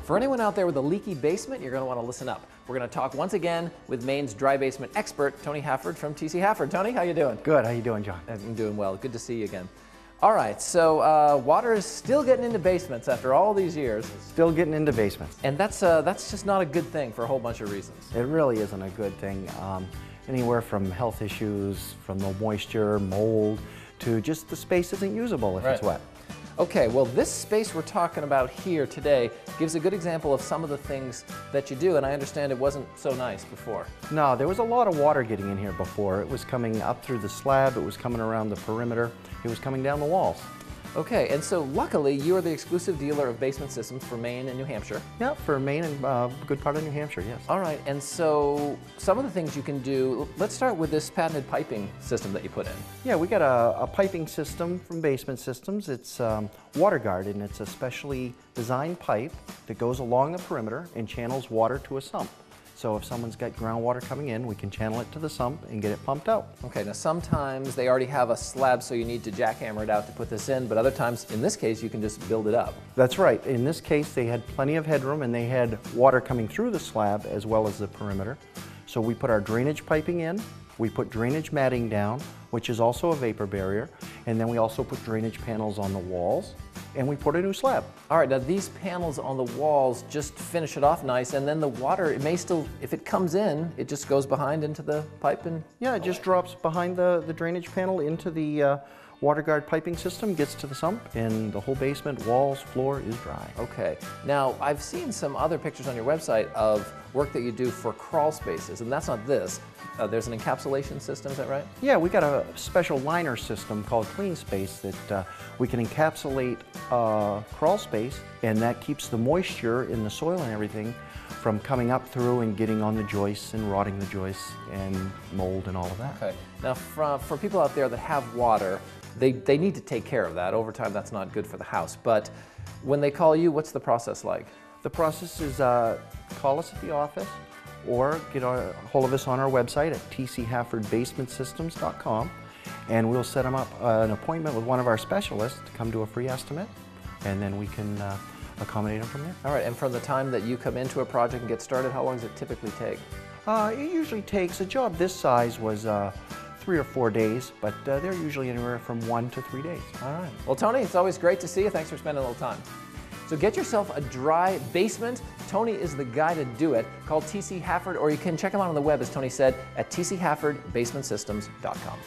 For anyone out there with a leaky basement, you're going to want to listen up. We're going to talk once again with Maine's dry basement expert, Tony Hafford from TC Hafford. Tony, how you doing? Good. How you doing, John? I'm doing well. Good to see you again. All right, so water is still getting into basements after all these years. Still getting into basements. And that's just not a good thing for a whole bunch of reasons. It really isn't a good thing. Anywhere from health issues, from the moisture, mold, to just the space isn't usable if it's wet. Okay, well this space we're talking about here today gives a good example of some of the things that you do, and I understand it wasn't so nice before. No, there was a lot of water getting in here before. It was coming up through the slab, it was coming around the perimeter, it was coming down the walls. Okay, and so luckily you are the exclusive dealer of basement systems for Maine and New Hampshire. Yeah, for Maine and a good part of New Hampshire, yes. All right, and so some of the things you can do, let's start with this patented piping system that you put in. Yeah, we got a piping system from Basement Systems. It's WaterGuard, and it's a specially designed pipe that goes along the perimeter and channels water to a sump. So if someone's got groundwater coming in, we can channel it to the sump and get it pumped out. Okay, now sometimes they already have a slab, so you need to jackhammer it out to put this in, but other times, in this case, you can just build it up. That's right. In this case, they had plenty of headroom and they had water coming through the slab as well as the perimeter. So we put our drainage piping in, we put drainage matting down, which is also a vapor barrier, and then we also put drainage panels on the walls, and we put a new slab. All right, now these panels on the walls just finish it off nice, and then the water, it may still, if it comes in, it just goes behind into the pipe and... Yeah, it just drops behind the drainage panel into the WaterGuard piping system, gets to the sump, and the whole basement, walls, floor is dry. Okay. Now, I've seen some other pictures on your website of work that you do for crawl spaces, and that's not this. There's an encapsulation system, is that right? Yeah, we got a special liner system called Clean Space that we can encapsulate crawl space, and that keeps the moisture in the soil and everything from coming up through and getting on the joists and rotting the joists and mold and all of that. Okay. Now, for people out there that have water, they need to take care of that. Over time, that's not good for the house. But when they call you, what's the process like? The process is call us at the office or get a hold of us on our website at tchaffordbasementsystems.com, and we'll set them up an appointment with one of our specialists to come do a free estimate, and then we can accommodate them from there. All right, and from the time that you come into a project and get started, how long does it typically take? It usually takes, a job this size was 3 or 4 days, but they're usually anywhere from 1 to 3 days. All right. Well, Tony, it's always great to see you. Thanks for spending a little time. So get yourself a dry basement. Tony is the guy to do it. Call TC Hafford, or you can check him out on the web, as Tony said, at tchaffordbasementsystems.com.